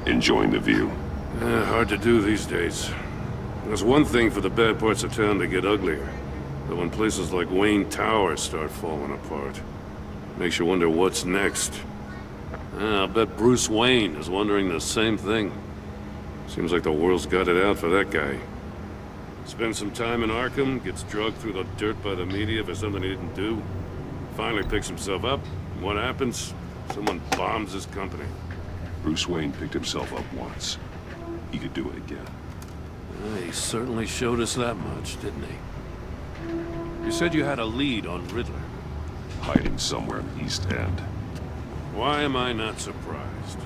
Enjoying the view? Hard to do these days. There's one thing for the bad parts of town to get uglier. But when places like Wayne Tower start falling apart, makes you wonder what's next. I'll bet Bruce Wayne is wondering the same thing. Seems like the world's got it out for that guy. Spends some time in Arkham, gets drugged through the dirt by the media for something he didn't do. Finally picks himself up. What happens? Someone bombs his company. Bruce Wayne picked himself up once. He could do it again. He certainly showed us that much, didn't he? You said you had a lead on Riddler. Hiding somewhere in the East End. Why am I not surprised?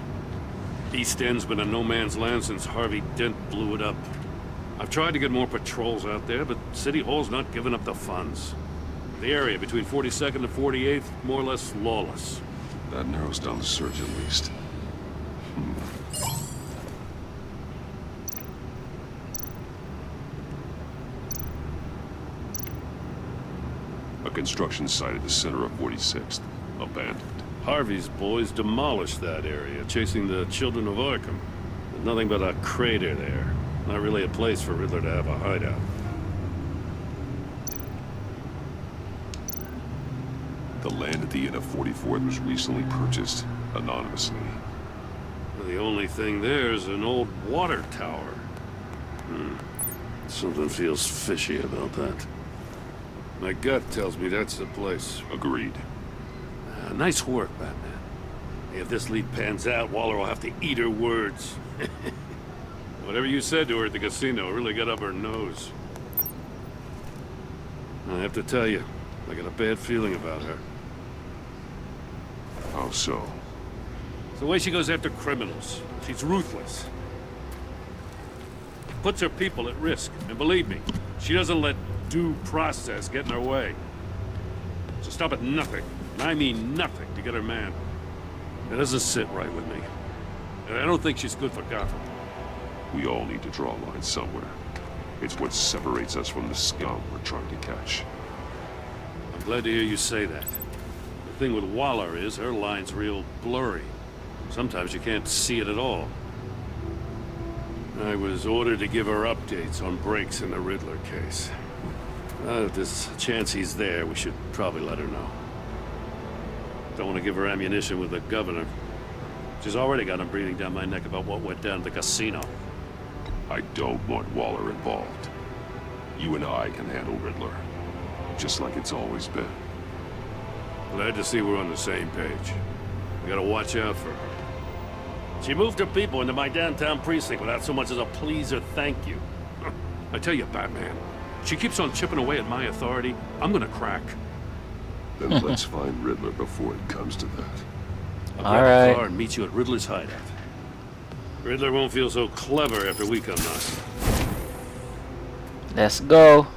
East End's been a no-man's land since Harvey Dent blew it up. I've tried to get more patrols out there, but City Hall's not giving up the funds. The area between 42nd and 48th, more or less lawless. That narrows down the search at least. A construction site at the center of 46th. Abandoned. Harvey's boys demolished that area, chasing the children of Arkham. There's nothing but a crater there. Not really a place for Riddler to have a hideout. The land at the end of 44th was recently purchased, anonymously. The only thing there is an old water tower. Something feels fishy about that. My gut tells me that's the place. Agreed. Nice work, Batman. If this lead pans out, Waller will have to eat her words. Whatever you said to her at the casino really got up her nose. I have to tell you, I got a bad feeling about her. How so? It's the way she goes after criminals. She's ruthless. Puts her people at risk. And believe me, she doesn't let due process get in her way. So stop at nothing, and I mean nothing, to get her man. It doesn't sit right with me. And I don't think she's good for Gotham. We all need to draw a line somewhere. It's what separates us from the scum we're trying to catch. I'm glad to hear you say that. The thing with Waller is her line's real blurry. Sometimes you can't see it at all. I was ordered to give her updates on breaks in the Riddler case. If there's a chance he's there, we should probably let her know. Don't want to give her ammunition with the governor. She's already got him breathing down my neck about what went down at the casino. I don't want Waller involved. You and I can handle Riddler. Just like it's always been. Glad to see we're on the same page. We gotta watch out for her. She moved her people into my downtown precinct without so much as a please or thank you. I tell you, Batman, she keeps on chipping away at my authority. I'm gonna crack. Then let's find Riddler before it comes to that. I'll grab a car and meet you at Riddler's hideout. Riddler won't feel so clever after we come knocking. Let's go.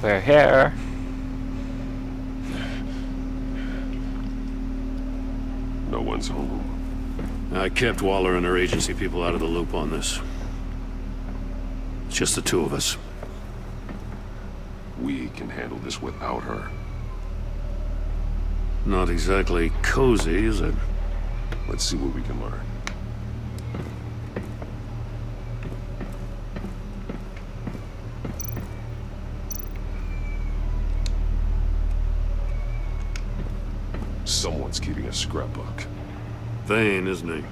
We're here. No one's home. I kept Waller and her agency people out of the loop on this. It's just the two of us. We can handle this without her. Not exactly cozy, is it? Let's see what we can learn. Someone's keeping a scrapbook. Vain, isn't he?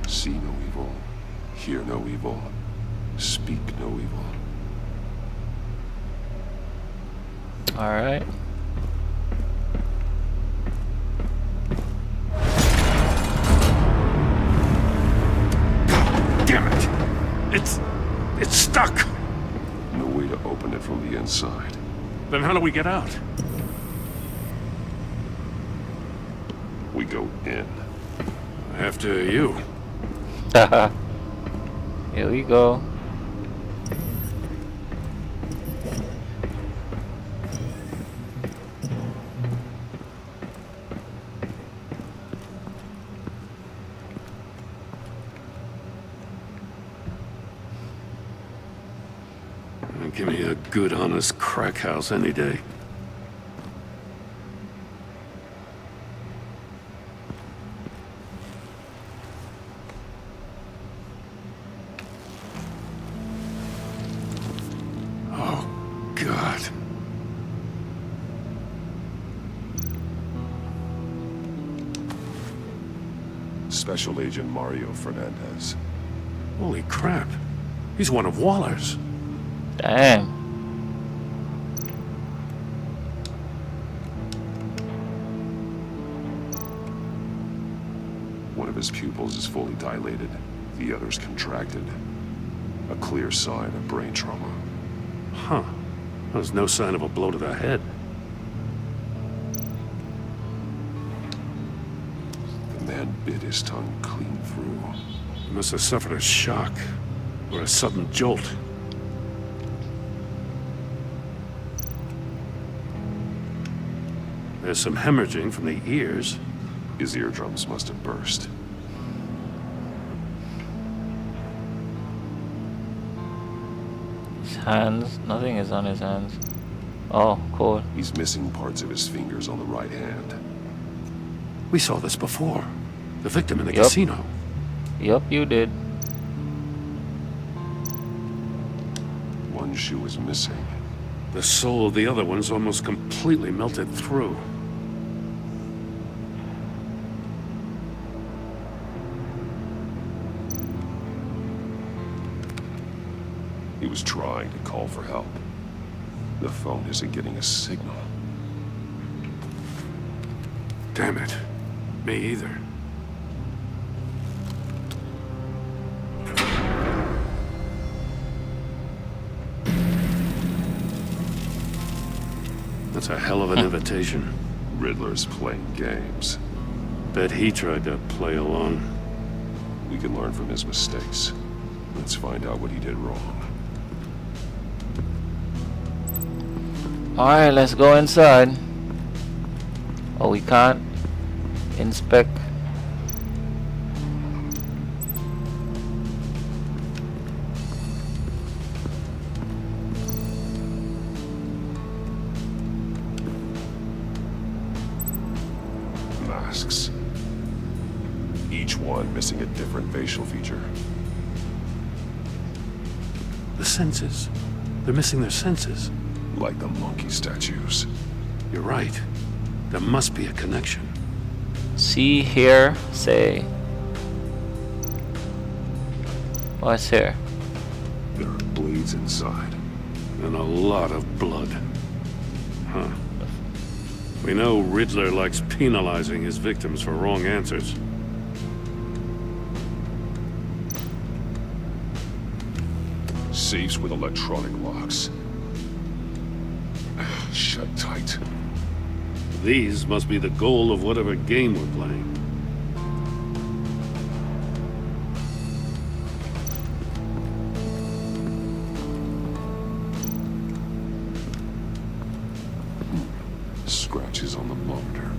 See no evil, hear no evil, speak no evil. All right. Damn it! It's stuck! No way to open it from the inside. Then how do we get out? We go in. After you. Here we go. Give me a good, honest crack house any day. Oh, God. Special Agent Mario Fernandez. Holy crap. He's one of Waller's. Damn. One of his pupils is fully dilated, the other's contracted. A clear sign of brain trauma. Huh. There's no sign of a blow to the head. The man bit his tongue clean through. He must have suffered a shock or a sudden jolt. There's some hemorrhaging from the ears. His eardrums must have burst. His hands. Nothing is on his hands. Oh, cool. He's missing parts of his fingers on the right hand. We saw this before. The victim in the Yup. casino. Yup, you did. One shoe is missing. The soul of the other one's almost completely melted through. He was trying to call for help. The phone isn't getting a signal. Damn it. Me either. That's a hell of an invitation. Riddler's playing games. Bet he tried to play along. We can learn from his mistakes. Let's find out what he did wrong. Alright, let's go inside. Oh, we can't inspect. Masks. Each one missing a different facial feature. The senses. They're missing their senses. Like the monkey statues. You're right. There must be a connection. See, hear, say. What's here? There are blades inside. And a lot of blood. Huh. We know Riddler likes penalizing his victims for wrong answers. Safes with electronic locks. Shut tight. These must be the goal of whatever game we're playing. Scratches on the monitor.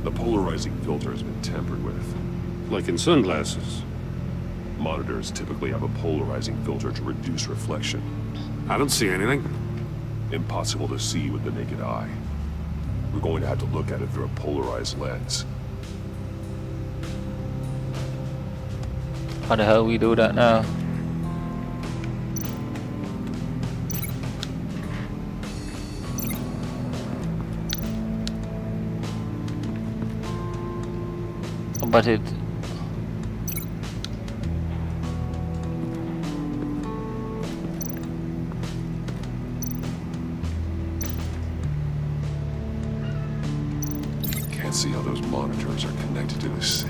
The polarizing filter has been tampered with. Like in sunglasses. Monitors typically have a polarizing filter to reduce reflection. I don't see anything. Impossible to see with the naked eye. We're going to have to look at it through a polarized lens. How the hell we do that now? But it... Can't see how those monitors are connected to the safe.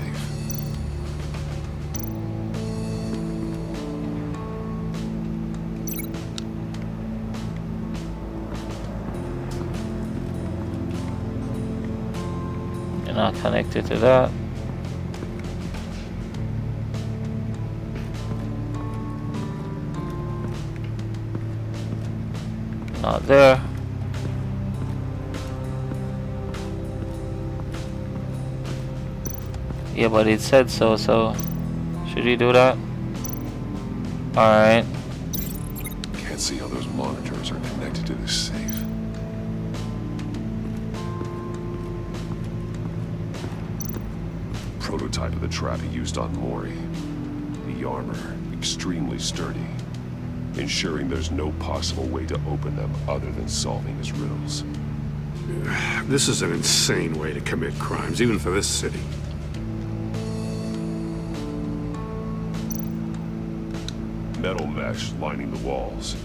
You're not connected to that. Not there. Yeah, but it said so, so should he do that? Alright. Can't see how those monitors are connected to this safe. Prototype of the trap he used on Mori. The armor, extremely sturdy, ensuring there's no possible way to open them other than solving his riddles. This is an insane way to commit crimes, even for this city. Metal mesh lining the walls.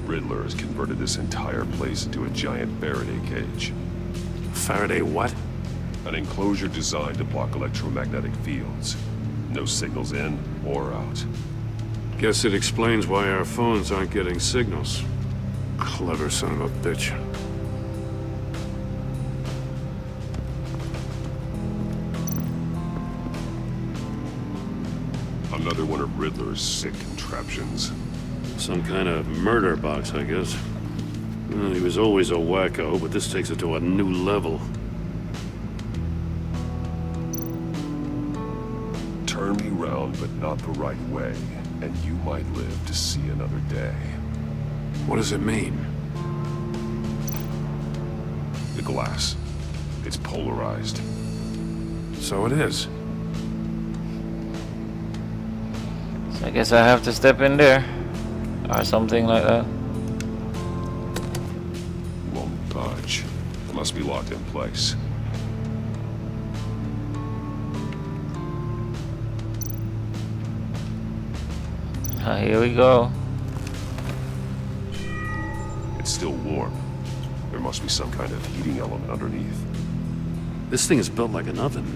Riddler has converted this entire place into a giant Faraday cage. Faraday what? An enclosure designed to block electromagnetic fields. No signals in or out. Guess it explains why our phones aren't getting signals. Clever son of a bitch. Another one of Riddler's sick contraptions. Some kind of murder box, I guess. Well, he was always a wacko, but this takes it to a new level. Turn me round, but not the right way, and you might live to see another day. What does it mean? The glass. It's polarized. So it is. So I guess I have to step in there. Or something like that. Won't budge. Must be locked in place. Here we go. It's still warm. There must be some kind of heating element underneath. This thing is built like an oven.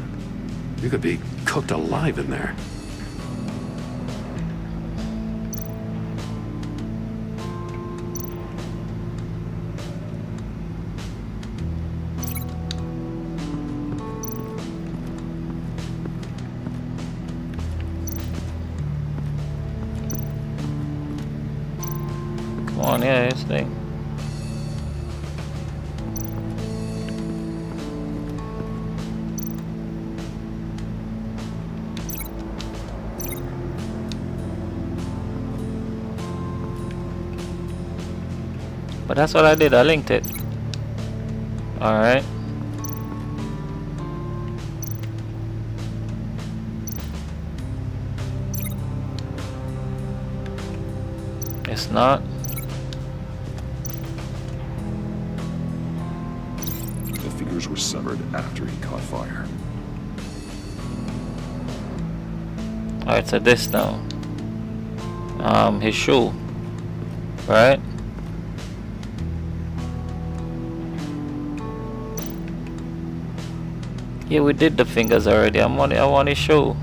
You could be cooked alive in there. Come on, yeah, this thing. But that's what I did, I linked it. Alright. It's not. The fingers were severed after he caught fire. Alright, so this now. His shoe. Right? Yeah, we did the fingers already. I want his shoe.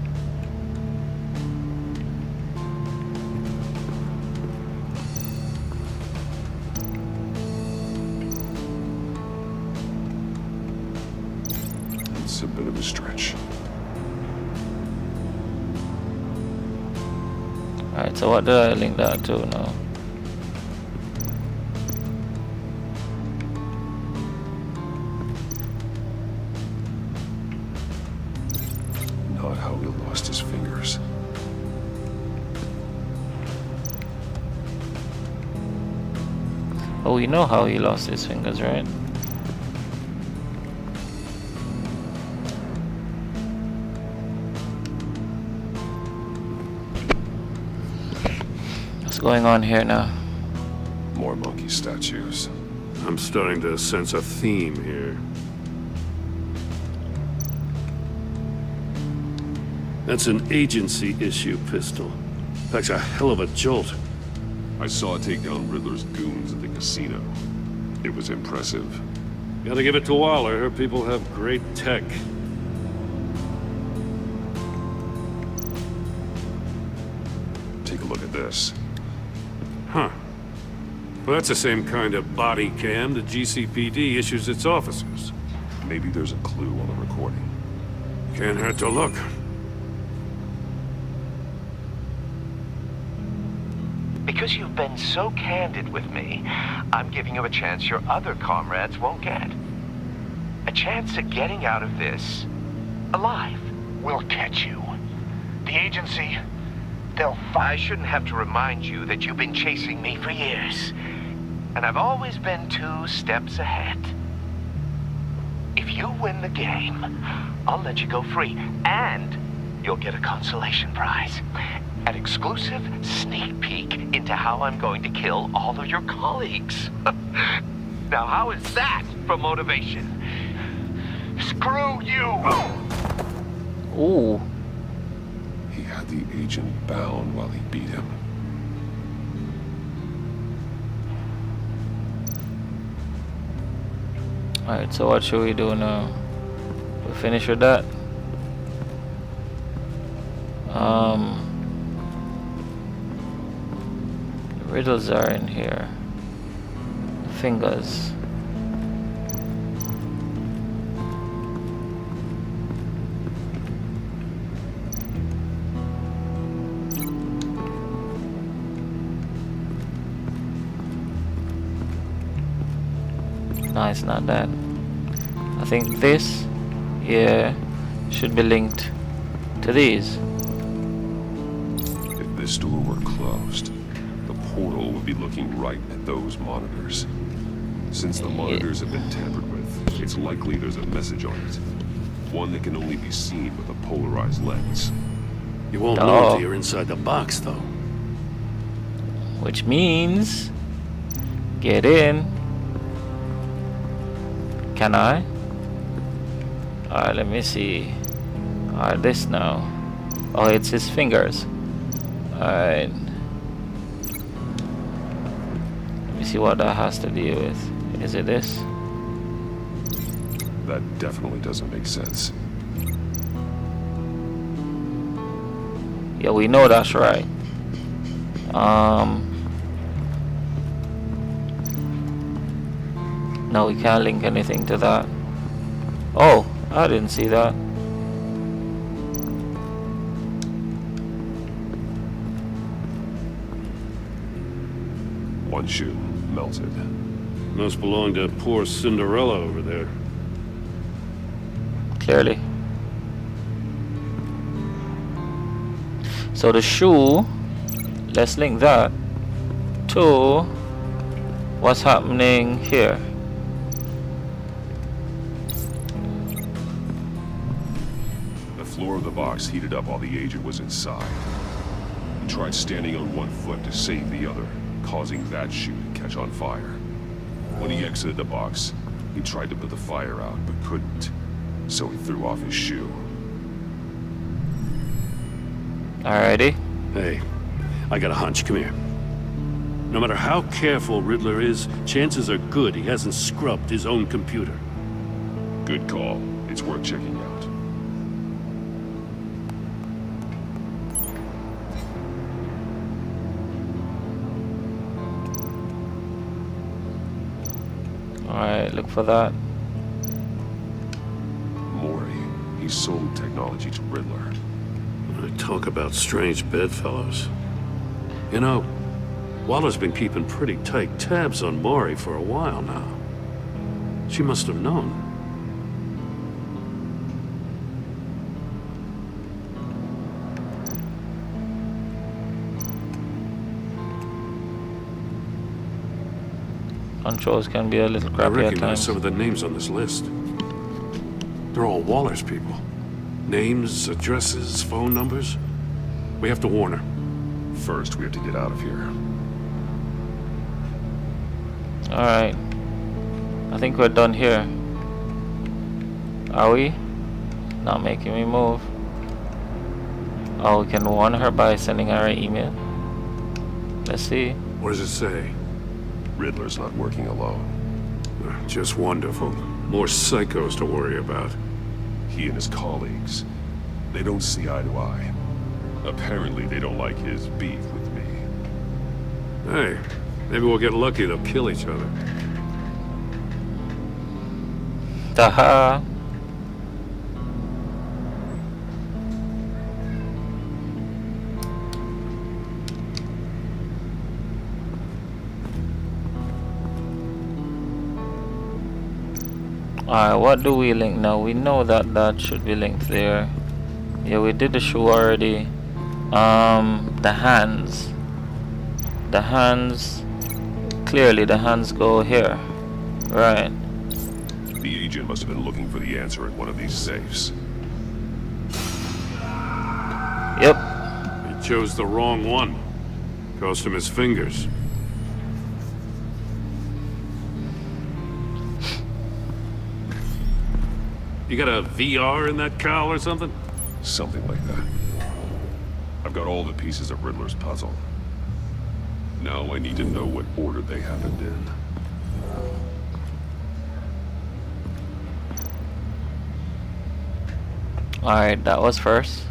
It's a bit of a stretch. Alright, so what did I link that to now? Not how he lost his fingers. Oh, we know how he lost his fingers, right? What's going on here now? More monkey statues. I'm starting to sense a theme here. That's an agency issue pistol. Packs a hell of a jolt. I saw it take down Riddler's goons at the casino. It was impressive. Gotta give it to Waller. Her people have great tech. Take a look at this. Huh. Well, that's the same kind of body cam the GCPD issues its officers. Maybe there's a clue on the recording. Can't hurt to look. Because you've been so candid with me, I'm giving you a chance your other comrades won't get. A chance at getting out of this alive. We'll catch you. The agency, they'll I shouldn't have to remind you that you've been chasing me for years. And I've always been 2 steps ahead. If you win the game, I'll let you go free. And you'll get a consolation prize. An exclusive sneak peek into how I'm going to kill all of your colleagues. Now, how is that for motivation? screw you! Ooh. He had the agent bound while he beat him. Alright, so what should we do now? We finish with that? The riddles are in here. Fingers. No, it's not that. I think this here should be linked to these. If this door were closed, the portal would be looking right at those monitors. Since the monitors have been tampered with, it's likely there's a message on it. One that can only be seen with a polarized lens. You won't know until you're inside the box, though. Which means get in. Can I? Alright, let me see. Alright, this now. Oh, it's his fingers. Alright. Let me see what that has to do with. Is it this? That definitely doesn't make sense. Yeah, we know that's right. No, we can't link anything to that. Oh, I didn't see that. One shoe melted. Must belong to poor Cinderella over there. Clearly. So the shoe, let's link that to what's happening here. The floor of the box heated up while the agent was inside. He tried standing on one foot to save the other, causing that shoe to catch on fire. When he exited the box, he tried to put the fire out, but couldn't. So he threw off his shoe. Alrighty. Hey, I got a hunch. Come here. No matter how careful Riddler is, chances are good he hasn't scrubbed his own computer. Good call. It's worth checking out. Alright, look for that. Mori, he sold technology to Riddler. Talk about strange bedfellows. You know, Waller's been keeping pretty tight tabs on Mori for a while now. She must have known. Controls can be a little I crappy at recognize times. some of the names on this list. They're all Waller's people. Names, addresses, phone numbers. We have to warn her. First, we have to get out of here. Alright. I think we're done here. Are we? Not making me move. Oh, we can warn her by sending her an email. Let's see. What does it say? Riddler's not working alone. Just wonderful. More psychos to worry about. He and his colleagues, they don't see eye to eye. Apparently, they don't like his beef with me. Hey, maybe we'll get lucky they'll kill each other. Taha. Alright, what do we link now? We know that that should be linked there. Yeah, we did the shoe already. The hands. The hands. Clearly, the hands go here. Right. The agent must have been looking for the answer in one of these safes. Yep. He chose the wrong one. Cost him his fingers. You got a VR in that cowl or something? Something like that. I've got all the pieces of Riddler's puzzle. Now I need to know what order they happened in. Alright, that was first.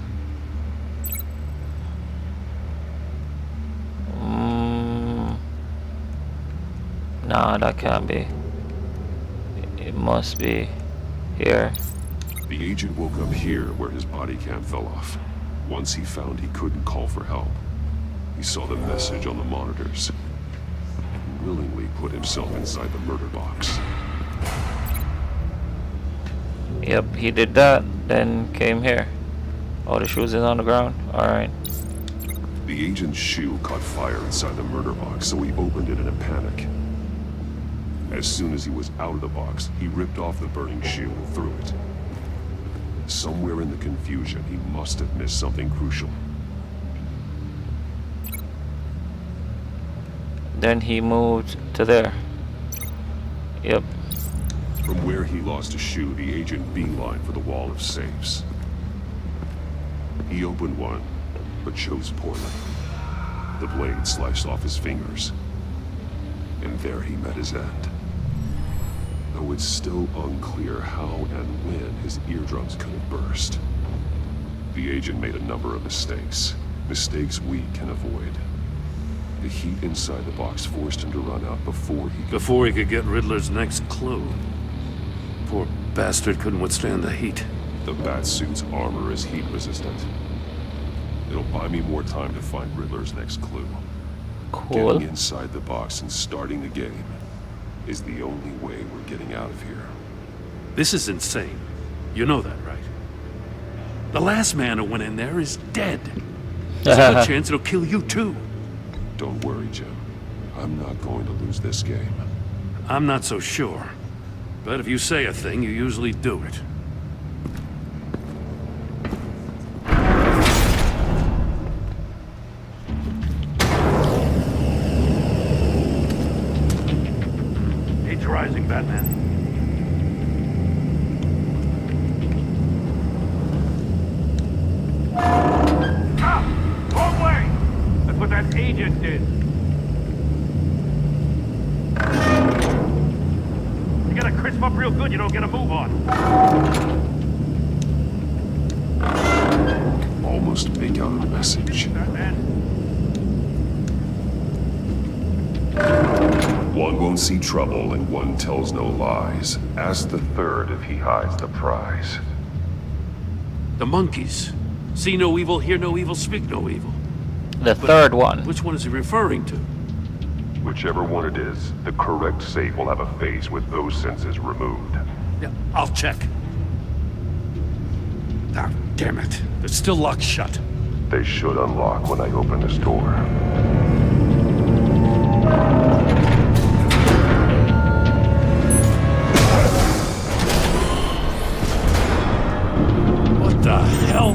Nah, that can't be. It must be here. The agent woke up here where his body cam fell off. Once he found he couldn't call for help, he saw the message on the monitors. He willingly put himself inside the murder box. Yep, he did that, then came here. Oh, the shoes is on the ground? Alright. The agent's shoe caught fire inside the murder box, so he opened it in a panic. As soon as he was out of the box, he ripped off the burning shoe and threw it. Somewhere in the confusion, he must have missed something crucial. Then he moved to there. Yep. From where he lost a shoe, the agent beelined for the wall of safes. He opened one, but chose poorly. The blade sliced off his fingers. And there he met his end. Though it's still unclear how and when his eardrums could have burst. The agent made a number of mistakes. Mistakes we can avoid. The heat inside the box forced him to run out before he could get Riddler's next clue. Poor bastard couldn't withstand the heat. The Batsuit's armor is heat resistant. It'll buy me more time to find Riddler's next clue. Cool. Getting inside the box and starting the game is the only way we're getting out of here. This is insane. You know that, right? The last man who went in there is dead. There's a good chance it'll kill you too. Don't worry, Jim. I'm not going to lose this game. I'm not so sure. But if you say a thing, you usually do it. It's rising, Batman. Ah! Wrong way! That's what that agent did. You gotta crisp up real good, you don't get a move on. Almost make out a message. Batman. One won't see trouble and one tells no lies. Ask the third if he hides the prize. The monkeys. See no evil, hear no evil, speak no evil. The third one. Which one is he referring to? Whichever one it is, the correct safe will have a face with those senses removed. Yeah, I'll check. Ah, damn it. They're still locked shut. They should unlock when I open this door. What the hell?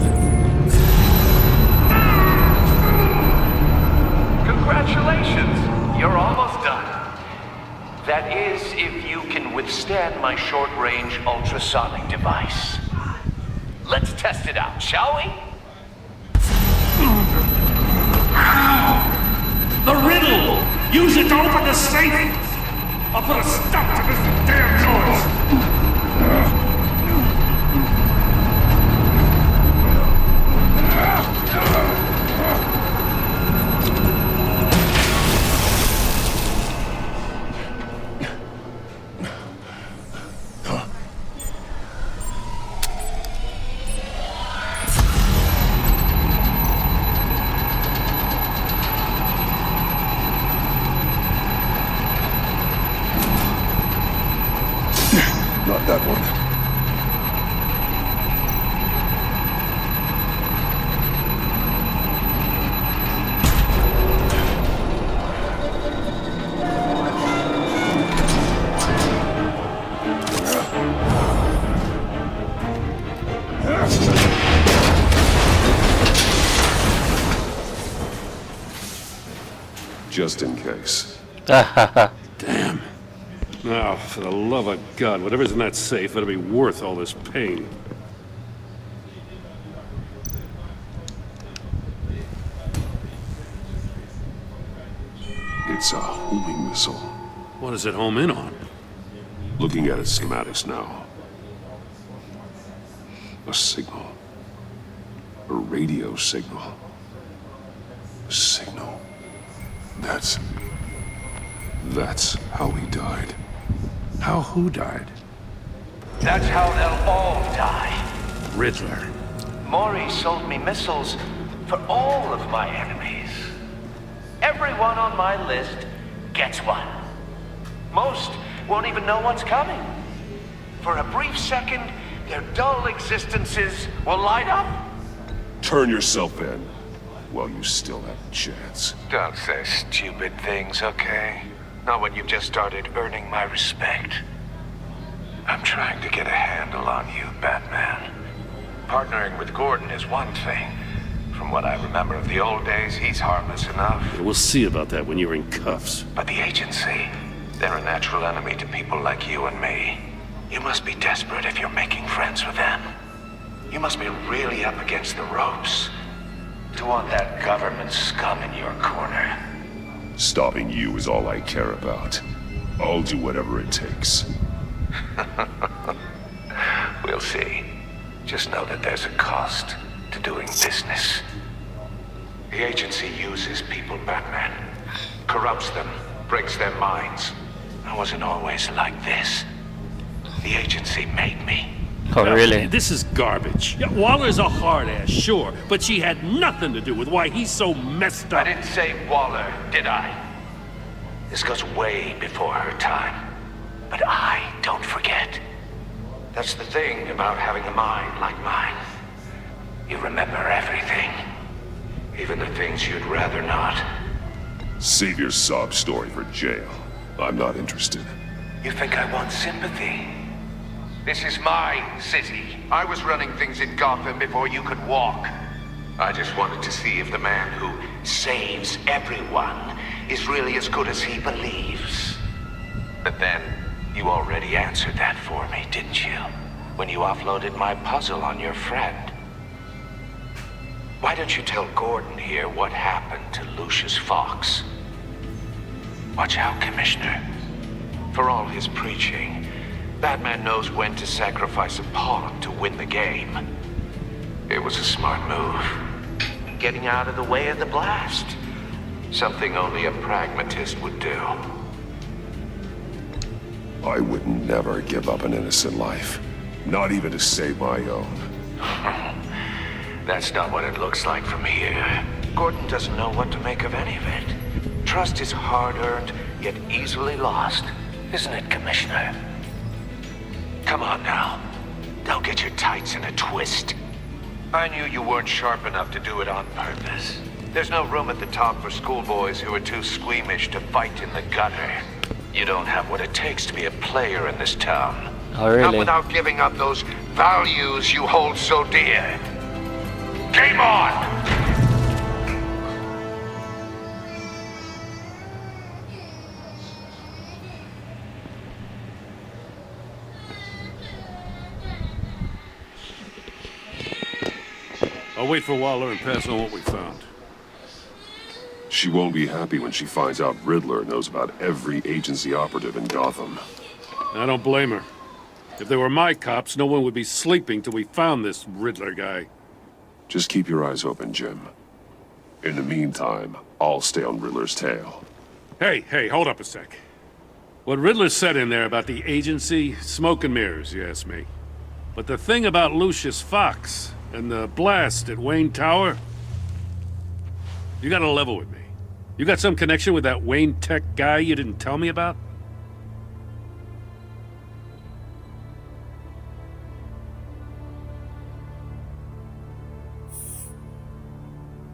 Congratulations! You're almost done. That is, if you can withstand my short-range ultrasonic device. Let's test it out, shall we? The riddle! Use it to open the safe! I'll put a stop to this damn noise! just in case. Damn. Now, for the love of God, whatever's in that safe better be worth all this pain. It's a homing missile. What does it home in on? Looking at its schematics now. A signal. A radio signal. A signal. That's how he died. How who died? That's how they'll all die. Riddler. Maury sold me missiles for all of my enemies. Everyone on my list gets one. Most won't even know what's coming. For a brief second, their dull existences will light up. Turn yourself in while you still have a chance. Don't say stupid things, okay? Not when you've just started earning my respect. I'm trying to get a handle on you, Batman. Partnering with Gordon is one thing. From what I remember of the old days, he's harmless enough. We'll see about that when you're in cuffs. But the agency, they're a natural enemy to people like you and me. You must be desperate if you're making friends with them. You must be really up against the ropes to want that government scum in your corner. Stopping you is all I care about. I'll do whatever it takes. We'll see. Just know that there's a cost to doing business. The agency uses people, Batman. Corrupts them, breaks their minds. I wasn't always like this. The agency made me. Oh, really? This is garbage. Yeah, Waller's a hard ass, sure, but she had nothing to do with why he's so messed I up. didn't say Waller, did I? This goes way before her time. But I don't forget. That's the thing about having a mind like mine. You remember everything. Even the things you'd rather not. Save your sob story for jail. I'm not interested. You think I want sympathy? This is my city. I was running things in Gotham before you could walk. I just wanted to see if the man who saves everyone is really as good as he believes. But then, you already answered that for me, didn't you? When you offloaded my puzzle on your friend. Why don't you tell Gordon here what happened to Lucius Fox? Watch out, Commissioner. For all his preaching, Batman knows when to sacrifice a pawn to win the game. It was a smart move. Getting out of the way of the blast. Something only a pragmatist would do. I would never give up an innocent life. Not even to save my own. That's not what it looks like from here. Gordon doesn't know what to make of any of it. Trust is hard-earned, yet easily lost. Isn't it, Commissioner? Come on now. Don't get your tights in a twist. I knew you weren't sharp enough to do it on purpose. There's no room at the top for schoolboys who are too squeamish to fight in the gutter. You don't have what it takes to be a player in this town. Oh, really? Not without giving up those values you hold so dear. Game on! I'll wait for Waller and pass on what we found. She won't be happy when she finds out Riddler knows about every agency operative in Gotham. I don't blame her. If they were my cops, no one would be sleeping till we found this Riddler guy. Just keep your eyes open, Jim. In the meantime, I'll stay on Riddler's tail. Hey, hold up a sec. What Riddler said in there about the agency, smoke and mirrors, you ask me. But the thing about Lucius Fox and the blast at Wayne Tower, you gotta level with me. You got some connection with that Wayne Tech guy you didn't tell me about?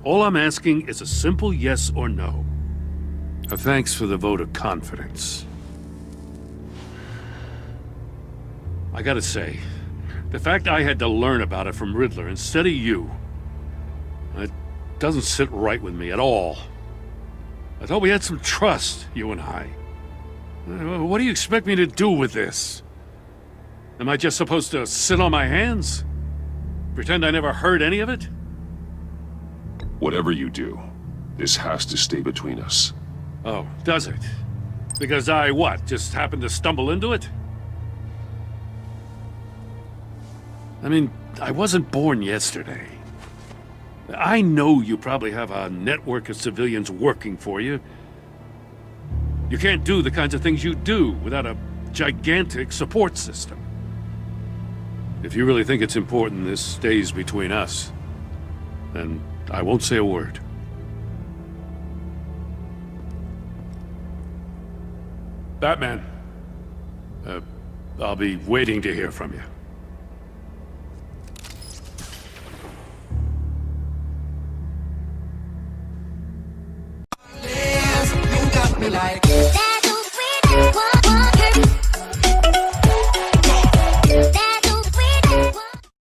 All I'm asking is a simple yes or no. A thanks for the vote of confidence. I gotta say, the fact I had to learn about it from Riddler instead of you, it doesn't sit right with me at all. I thought we had some trust, you and I. What do you expect me to do with this? Am I just supposed to sit on my hands? Pretend I never heard any of it? Whatever you do, this has to stay between us. Oh, does it? Because I, what, just happened to stumble into it? I mean, I wasn't born yesterday. I know you probably have a network of civilians working for you. You can't do the kinds of things you do without a gigantic support system. If you really think it's important this stays between us, then I won't say a word. Batman. I'll be waiting to hear from you. You got me like